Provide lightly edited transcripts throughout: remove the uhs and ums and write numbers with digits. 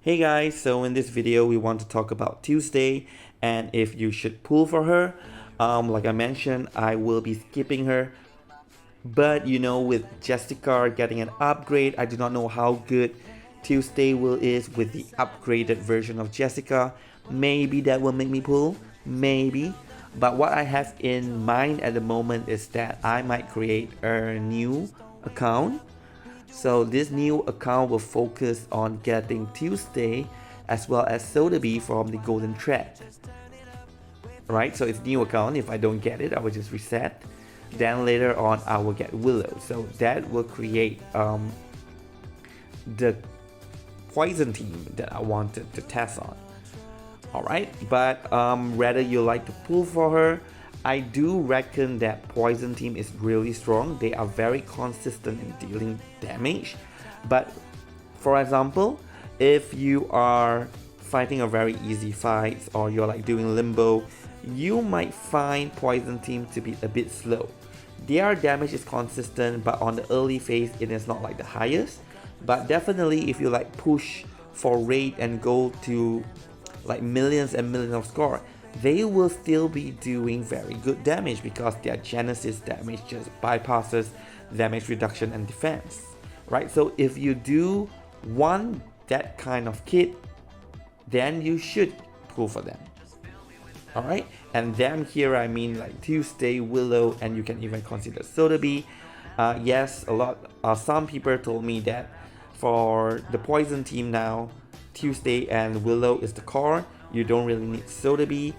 Hey guys, so in this video we want to talk about Tuesday and if you should pull for her. Like I mentioned, I will be skipping her, but with Jessica getting an upgrade, I do not know how good Tuesday will is with the upgraded version of Jessica. Maybe that will make me pull, maybe. But what I have in mind at the moment is that I might create a new account. So this new account will focus on getting Tuesday as well as Sotheby from the golden thread. Right, so it's new account. If I don't get it, I will just reset. Then later on I will get Willow. So that will create the poison team that I wanted to test on. Alright, but whether you like to pull for her, I do reckon that poison team is really strong. They are very consistent in dealing damage. But for example, if you are fighting a very easy fight or you're like doing limbo, you might find poison team to be a bit slow. Their damage is consistent, but on the early phase it is not like the highest. But definitely if you like push for raid and go to like millions and millions of score, they will still be doing very good damage because their Genesis damage just bypasses damage reduction and defense, right? So if you do want that kind of kit, then you should pull for them. Alright, and them here I mean like Tuesday, Willow, and you can even consider Sotheby. Yes, some people told me that for the poison team now, Tuesday and Willow is the core. You don't really need Sotheby.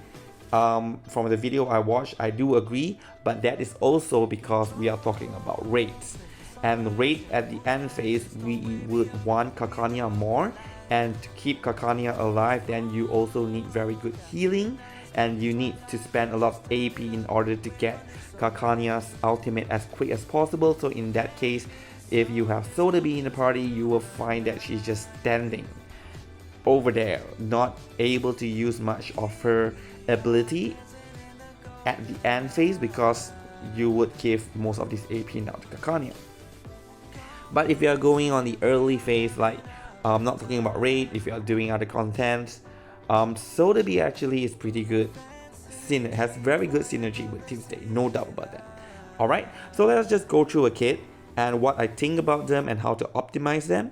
From the video I watched, I do agree, but that is also because we are talking about raids. And raid at the end phase, we would want Kakania more, and to keep Kakania alive, then you also need very good healing, and you need to spend a lot of AP in order to get Kakania's ultimate as quick as possible. So in that case, if you have Sotheby in the party, you will find that she's just standing over there, not able to use much of her ability at the end phase because you would give most of this AP now to Kakania. But if you are going on the early phase, like I'm not talking about raid, if you are doing other contents, Sotheby actually is pretty good. It has very good synergy with Tuesday, no doubt about that. Alright, so let's just go through a kit and what I think about them and how to optimize them.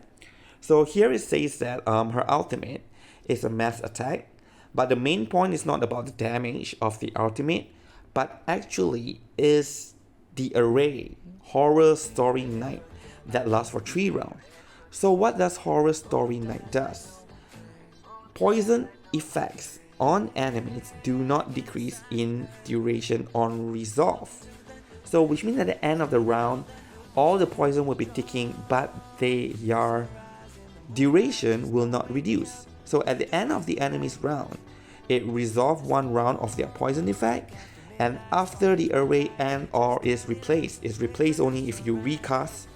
So here it says that her ultimate is a mass attack, but the main point is not about the damage of the ultimate, but actually is the array Horror Story Night that lasts for 3 rounds. So what does Horror Story Night does? Poison effects on enemies do not decrease in duration on resolve. So which means at the end of the round, all the poison will be ticking, but their duration will not reduce. So at the end of the enemy's round, it resolves 1 round of their poison effect, and after the array ends or is replaced, it's replaced only if you recast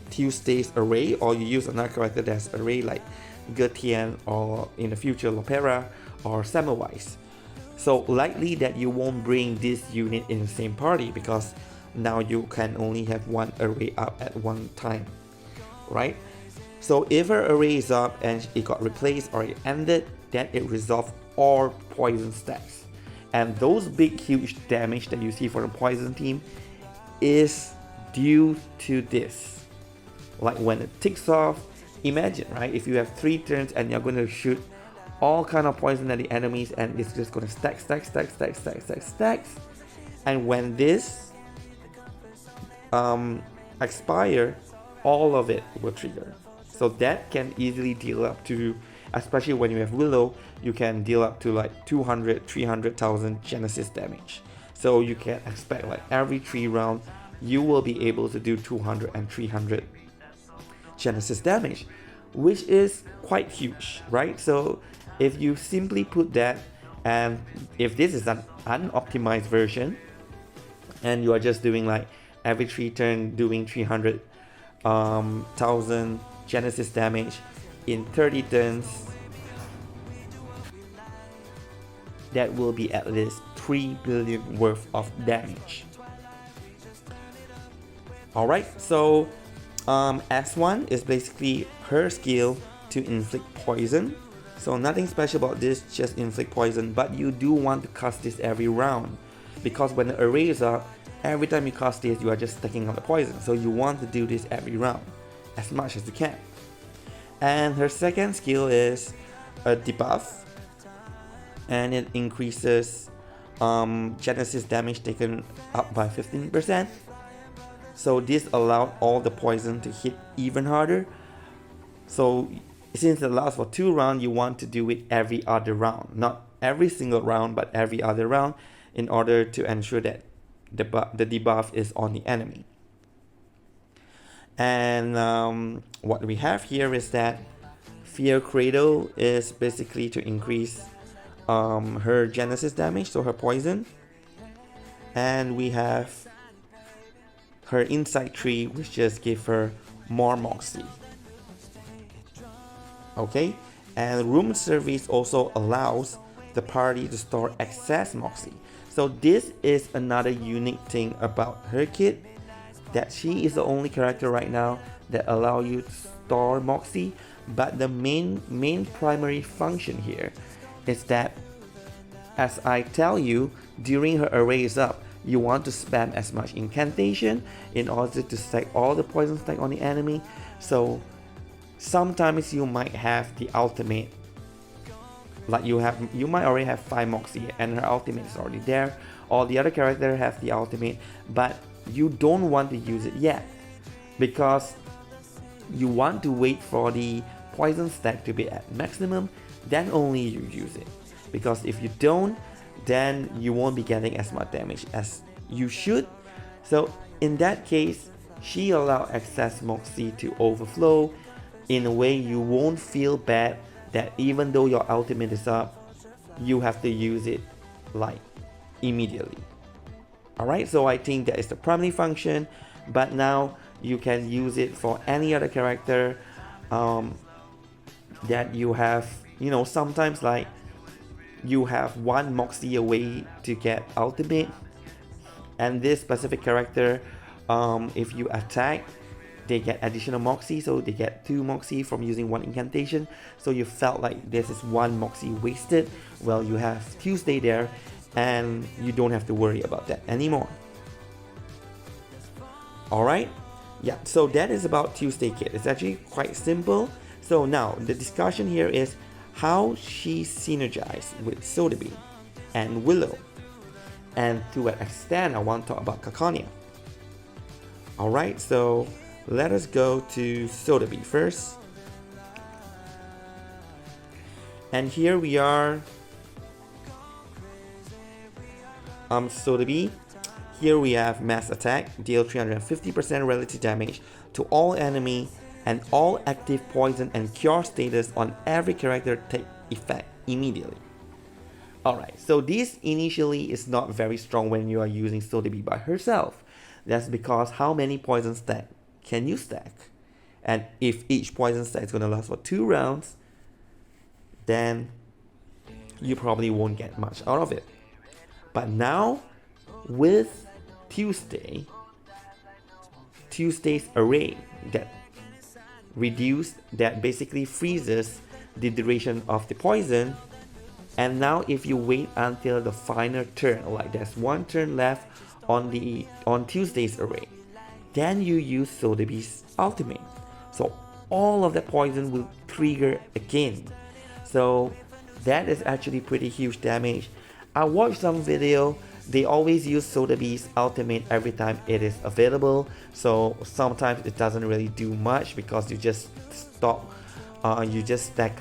Tuesday's array or you use another character that's array like Gertian or in the future Lopera or Samawise. So likely that you won't bring this unit in the same party because now you can only have 1 array up at one time, right? So if her array is up and it got replaced or it ended, then it resolves all poison stacks. And those big huge damage that you see for the poison team is due to this. Like when it ticks off, imagine, right? If you have 3 turns and you're going to shoot all kind of poison at the enemies and it's just going to stack. And when this expire, all of it will trigger. So that can easily deal up to, especially when you have Willow, you can deal up to like 200, 300,000 Genesis damage. So you can expect like every 3 rounds, you will be able to do 200 and 300 Genesis damage, which is quite huge, right? So if you simply put that, and if this is an unoptimized version, and you are just doing like every 3 turn doing 300,000 Genesis damage in 30 turns, that will be at least 3 billion worth of damage. Alright, so S1 is basically her skill to inflict poison. So nothing special about this, just inflict poison, but you do want to cast this every round, because when the array is up, every time you cast this, you are just stacking up the poison. So you want to do this every round, as much as you can. And her second skill is a debuff, and it increases Genesis damage taken up by 15%. So this allowed all the poison to hit even harder. So since it lasts for 2 rounds, you want to do it every other round, not every single round, but every other round, in order to ensure that the debuff is on the enemy. And what we have here is that Fear Cradle is basically to increase her Genesis damage, so her poison. And we have her Insight Tree, which just gives her more moxie. Okay, and Room Service also allows the party to store excess moxie. So this is another unique thing about her kit, that she is the only character right now that allow you to store moxie. But the main primary function here is that, as I tell you, during her array is up, you want to spam as much incantation in order to stack all the poison stack on the enemy. So sometimes you might have the ultimate, like you might already have 5 moxie and her ultimate is already there, or the other character has the ultimate, but you don't want to use it yet, because you want to wait for the poison stack to be at maximum, then only you use it. Because if you don't, then you won't be getting as much damage as you should. So in that case, she allows excess moxie to overflow in a way you won't feel bad that even though your ultimate is up, you have to use it like immediately. Alright, so I think that is the primary function, but now you can use it for any other character that you have. You know, sometimes like you have 1 moxie away to get ultimate, and this specific character, if you attack, they get additional moxie, so they get 2 moxie from using 1 incantation. So you felt like this is 1 moxie wasted. Well, you have Tuesday there, and you don't have to worry about that anymore. Alright, yeah, so that is about Tuesday kit. It's actually quite simple. So now the discussion here is how she synergized with Sotheby and Willow, and to an extent I want to talk about Caconia. Alright, so let us go to Sotheby first. And here we are. Sotheby. Here we have Mass Attack, deal 350% relative damage to all enemy, and all active poison and cure status on every character take effect immediately. Alright, so this initially is not very strong when you are using Sotheby by herself. That's because how many poison stack can you stack? And if each poison stack is going to last for 2 rounds, then you probably won't get much out of it. But now, with Tuesday's array that basically freezes the duration of the poison, and now if you wait until the final turn, like there's 1 turn left on Tuesday's array, then you use Sotheby's ultimate. So all of that poison will trigger again. So that is actually pretty huge damage. I watched some video, they always use Sotheby's ultimate every time it is available. So sometimes it doesn't really do much because you just stack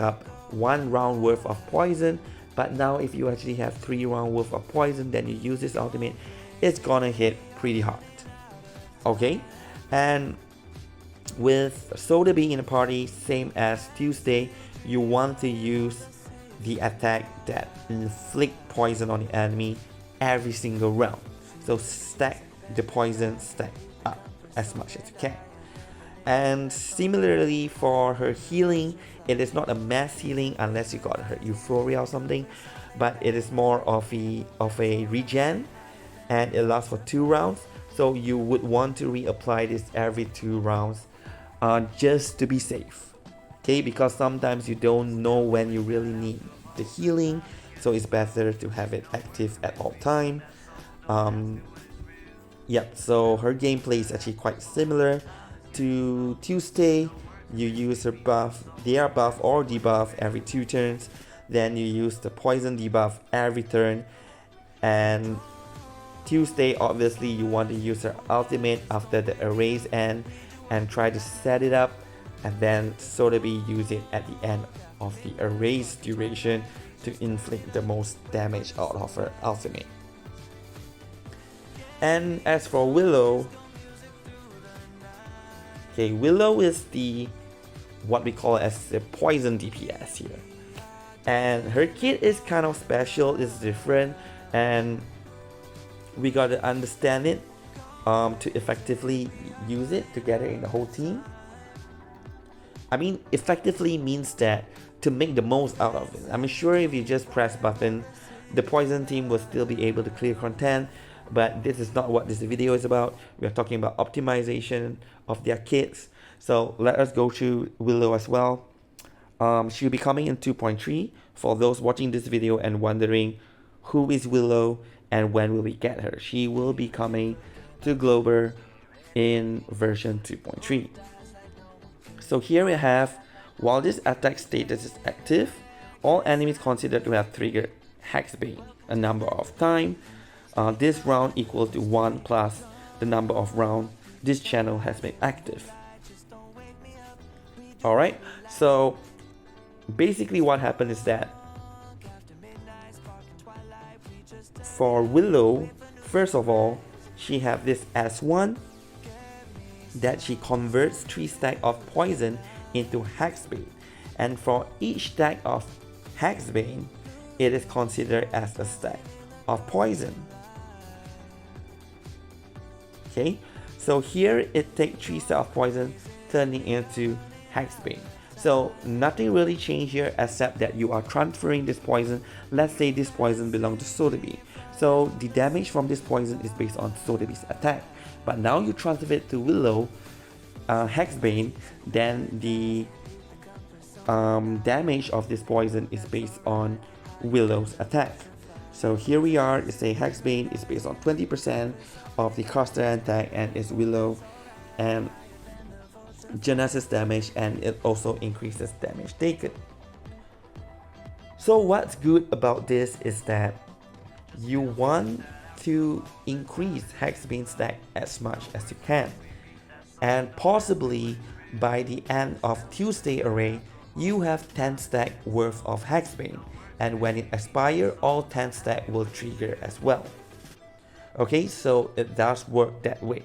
up 1 round worth of poison. But now if you actually have 3 round worth of poison, then you use this ultimate, it's gonna hit pretty hard. Okay, and with Sotheby in a party, same as Tuesday, you want to use the attack that inflict poison on the enemy every single round. So stack the poison stack up as much as you can. And similarly for her healing, it is not a mass healing unless you got her Euphoria or something, but it is more of a regen, and it lasts for 2 rounds. So you would want to reapply this every 2 rounds just to be safe. Okay, because sometimes you don't know when you really need the healing, so it's better to have it active at all time. Yep, so her gameplay is actually quite similar to Tuesday. You use her buff, their buff or debuff every 2 turns. Then you use the poison debuff every turn. And Tuesday, obviously, you want to use her ultimate after the arrays end and try to set it up, and then Sotheby use it at the end of the array's duration to inflict the most damage out of her ultimate. And as for Willow, okay, Willow is the what we call as the poison DPS here, and her kit is kind of special, it's different, and we gotta understand it to effectively use it together in the whole team. I mean, effectively means that to make the most out of it. I'm sure if you just press button, the poison team will still be able to clear content, but this is not what this video is about. We are talking about optimization of their kits. So let us go to Willow as well. She'll be coming in 2.3. For those watching this video and wondering who is Willow and when will we get her, she will be coming to Glober in version 2.3. So here we have, while this attack status is active, all enemies considered to have triggered Hexbane a number of times. This round equal to 1 plus the number of rounds this channel has been active. Alright, so basically what happened is that for Willow, first of all, she have this S1 that she converts 3 stacks of poison into Hexbane, and for each stack of Hexbane, it is considered as a stack of poison. Okay, so here it takes 3 stacks of poison turning into Hexbane. So nothing really changed here except that you are transferring this poison. Let's say this poison belongs to Sotheby. So the damage from this poison is based on Sotheby's attack. But now you transfer it to Willow, Hexbane, then the damage of this poison is based on Willow's attack. So here we are, it's a Hexbane is based on 20% of the caster attack and is Willow and Genesis damage, and it also increases damage taken. So what's good about this is that you want to increase Hexbane stack as much as you can, and possibly by the end of Tuesday array you have 10 stack worth of Hexbane, and when it expires all 10 stack will trigger as well. Okay, so it does work that way.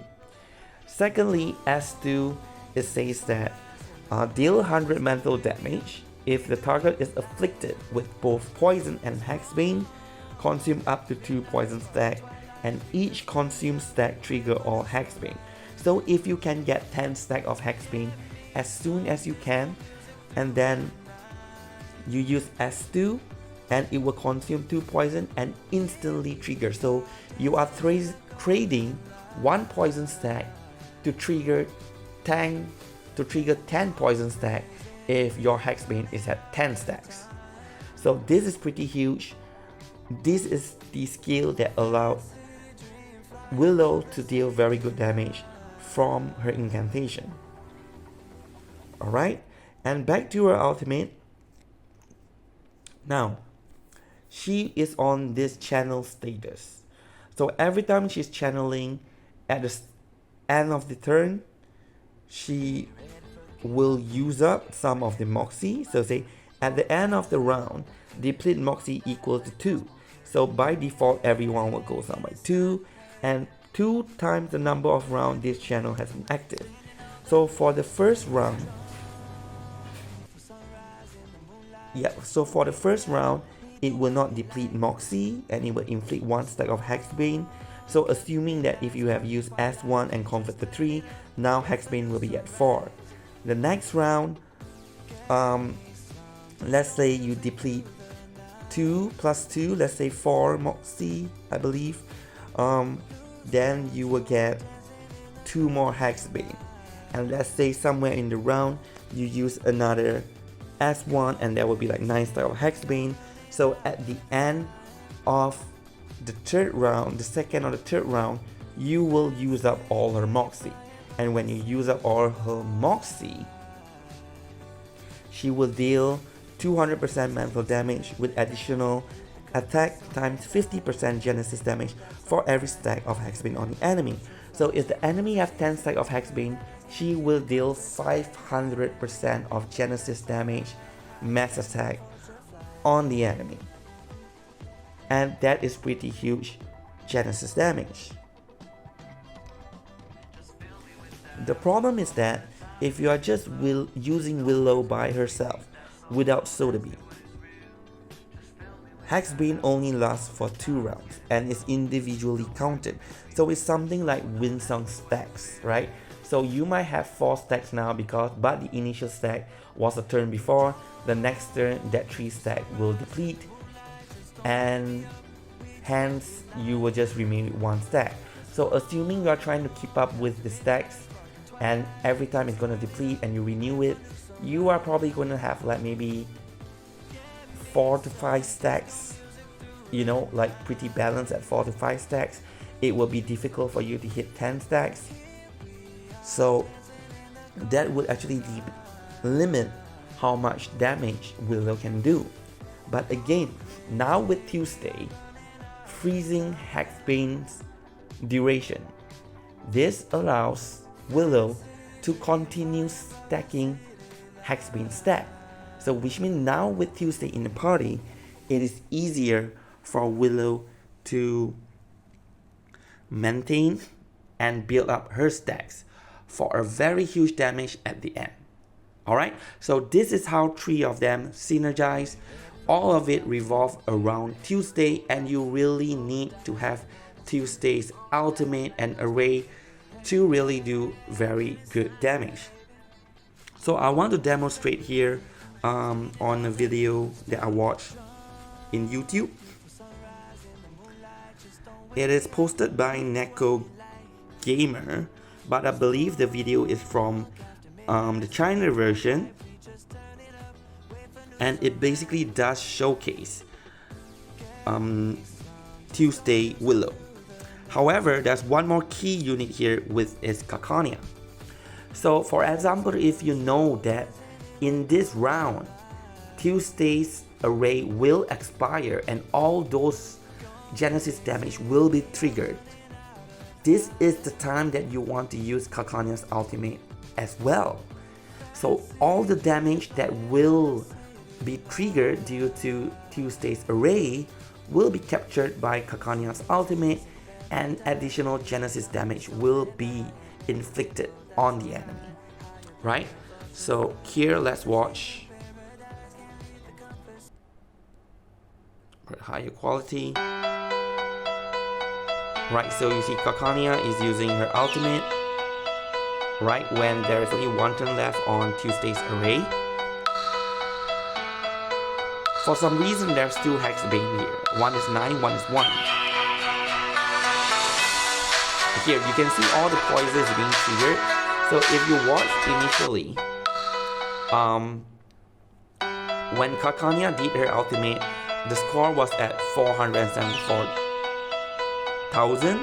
Secondly, S2, it says that deal 100 mental damage if the target is afflicted with both poison and Hexbane, consume up to 2 poison stack, and each consumed stack trigger all Hexbane. So if you can get 10 stack of Hexbane as soon as you can, and then you use S2 and it will consume 2 poison and instantly trigger. So you are trading 1 poison stack to trigger 10 poison stack if your Hexbane is at 10 stacks. So this is pretty huge. This is the skill that allows Willow to deal very good damage from her incantation. Alright, and back to her ultimate. Now, she is on this channel status. So every time she's channeling at the end of the turn, she will use up some of the moxie. So say at the end of the round, deplete moxie equal to 2. So by default, everyone will go down by 2, and 2 times the number of rounds this channel has been active. So for the first round, it will not deplete moxie and it will inflict 1 stack of Hexbane. So assuming that if you have used S1 and convert to 3, now Hexbane will be at 4. The next round, let's say you deplete 2 plus 2, let's say 4 moxie, I believe. Then you will get 2 more Hexbane. and let's say somewhere in the round you use another S1, and there will be like 9 stacks of Hexbane. So at the end of the third round, the second or the third round, you will use up all her moxie, and when you use up all her moxie, she will deal 200% mental damage with additional attack times 50% Genesis damage for every stack of Hexbane on the enemy. So if the enemy have 10 stacks of Hexbane, she will deal 500% of Genesis damage max attack on the enemy. And that is pretty huge Genesis damage. The problem is that if you are just using Willow by herself without Soda Beam, Hexbane only lasts for 2 rounds and is individually counted. So it's something like Winsong stacks, right? So you might have 4 stacks now but the initial stack was a turn before. The next turn, that 3 stack will deplete, and hence you will just remain with 1 stack. So assuming you are trying to keep up with the stacks, and every time it's going to deplete and you renew it, you are probably going to have like maybe 4 to 5 stacks, you know, like pretty balanced at 4 to 5 stacks. It will be difficult for you to hit 10 stacks. So that would actually limit how much damage Willow can do. But again, now with Tuesday freezing Hexbane's duration, this allows Willow to continue stacking Hexbane stack. So which means now with Tuesday in the party, it is easier for Willow to maintain and build up her stacks for a very huge damage at the end. Alright, so this is how 3 of them synergize. All of it revolve around Tuesday, and you really need to have Tuesday's ultimate and array to really do very good damage. So I want to demonstrate here on a video that I watched in YouTube. It is posted by Neko Gamer, but I believe the video is from the China version, and it basically does showcase Tuesday Willow. However, there's one more key unit here with is Kakania. So for example, if you know that in this round Tuesday's array will expire and all those Genesis damage will be triggered, this is the time that you want to use Kakania's ultimate as well. So all the damage that will be triggered due to Tuesday's array will be captured by Kakania's ultimate, and additional Genesis damage will be inflicted on the enemy, right? So here, let's watch higher quality. Right, so you see Kakania is using her ultimate right when there is only 1 turn left on Tuesday's array. For some reason, there's 2 Hexbane here. One is 9, one is 1. Here you can see all the poisons being triggered. So if you watch initially, when Kakania did her ultimate, the score was at 474,000,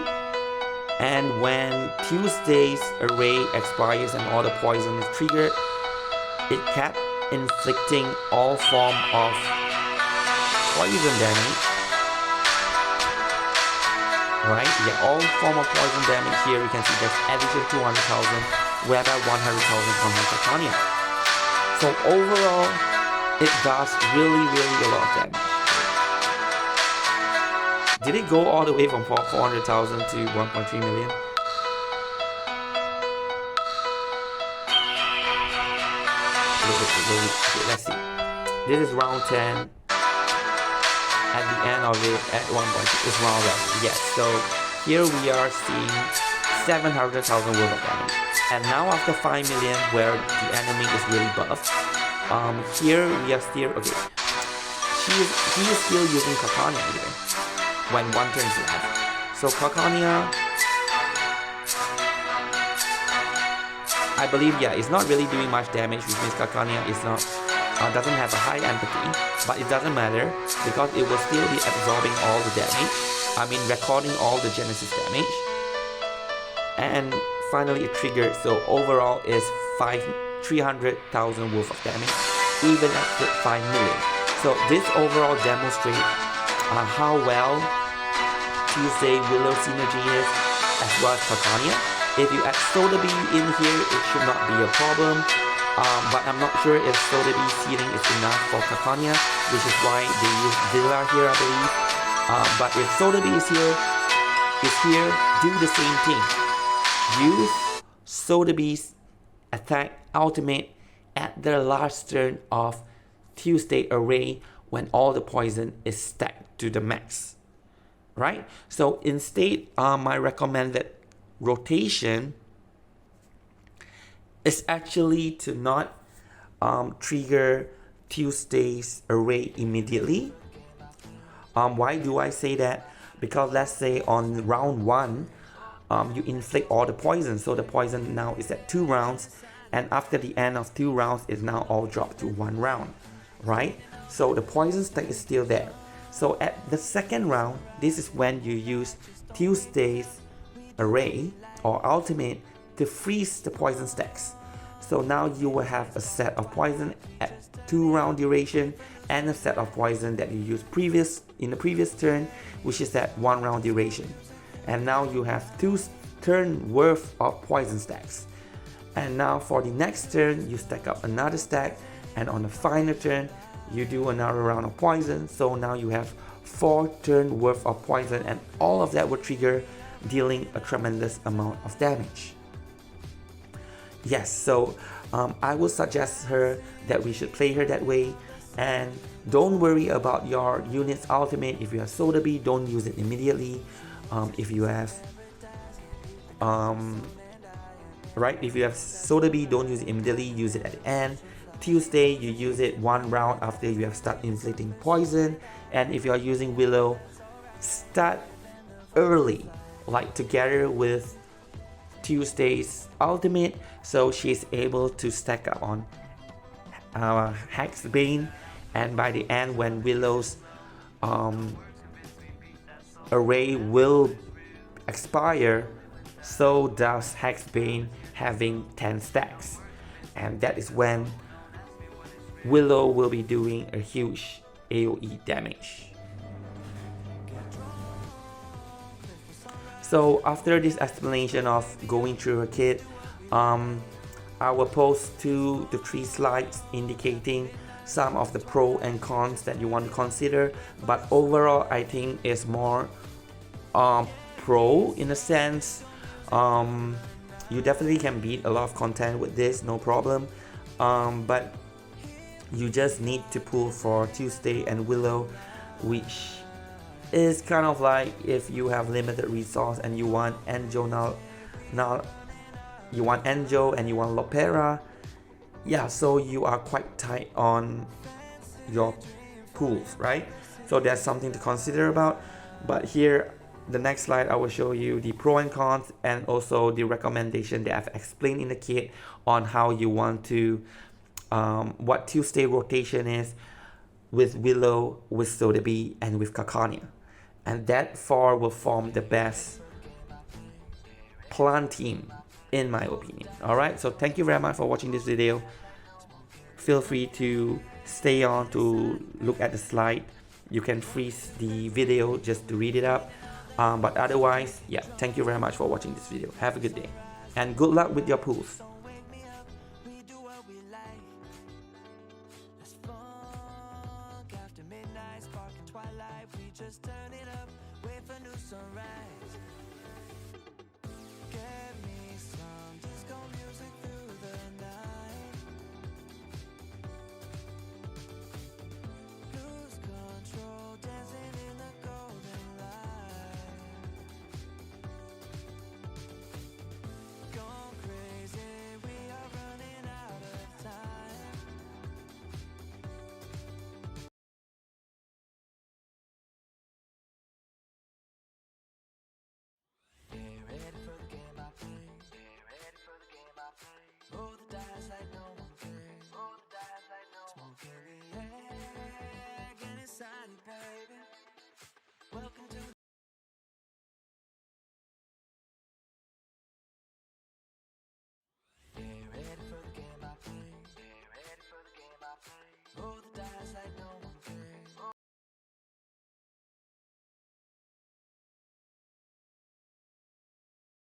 and when Tuesday's array expires and all the poison is triggered, it kept inflicting all form of poison damage. Right, yeah, all form of poison damage here. You can see there's addition 200,000, whereby 100,000 from Kakania. So overall, it does really a lot of damage. Did it go all the way from 400,000 to 1.3 million? Let's see. This is round 10. At the end of it, at 1.6 is round 11. Yes, so here we are seeing 700,000 worth of damage. And now after 5 million, where the enemy is really buffed, here we are still, okay, he is still using Kakania here when 1 turn is left. So Kakania I believe, yeah, it's not really doing much damage, which means Kakania is not doesn't have a high empathy, but it doesn't matter because it will still be absorbing all the damage. I mean, recording all the Genesis damage. And finally it triggered, so overall is 300,000 worth of damage, even at 5 million. So this overall demonstrates how well Tuesday Willow synergy is, as well as Kakania. If you add Soda Bee in here, it should not be a problem. But I'm not sure if Soda Bee sealing is enough for Kakania, which is why they use Villa here, I believe. But if Soda Bee is here, do the same thing. Use Soda Bee's attack ultimate at the last turn of Tuesday array when all the poison is stacked to the max. Right? So instead, my recommended rotation is actually to not trigger Tuesday's array immediately. Why do I say that? Because let's say on round 1, you inflict all the poison, so the poison now is at 2 rounds, and after the end of 2 rounds, it's now all dropped to 1 round, right? So the poison stack is still there. So at the second round, this is when you use Tuesday's array or ultimate to freeze the poison stacks. So now you will have a set of poison at 2 round duration and a set of poison that you used in the previous turn, which is at 1 round duration. And now you have 2 turn worth of poison stacks. And now for the next turn, you stack up another stack, and on the final turn, you do another round of poison. So now you have 4 turn worth of poison, and all of that will trigger, dealing a tremendous amount of damage. Yes, so I would suggest her that we should play her that way, and don't worry about your unit's ultimate. If you have Soda Bee, don't use it immediately. If you have if you have Soda Bee, don't use it immediately, use it at the end. Tuesday, you use it 1 round after you have started inflicting poison. And if you are using Willow, start early, like together with Tuesday's ultimate, so she's able to stack up on Hexbane, and by the end when Willow's array will expire, so does Hexbane having 10 stacks, and that is when Willow will be doing a huge AoE damage. So after this explanation of going through her kit, I will post 2 to 3 slides indicating some of the pros and cons that you want to consider, but overall I think it's more pro in a sense. You definitely can beat a lot of content with this, no problem, but you just need to pull for Tuesday and Willow, which is kind of like if you have limited resource and you want Angel now you want Angel and you want Lopera, yeah, so you are quite tight on your pools, right? So that's something to consider about. But here, the next slide, I will show you the pro and cons, and also the recommendation that I've explained in the kit on how you want to what Tuesday rotation is with Willow, with Soda Bee, and with Kakania. And that 4 will form the best plan team, in my opinion. Alright, so thank you very much for watching this video. Feel free to stay on to look at the slide. You can freeze the video just to read it up. But otherwise, yeah, thank you very much for watching this video. Have a good day. And good luck with your pools. Just turn it up, wait for new sunrise. Get me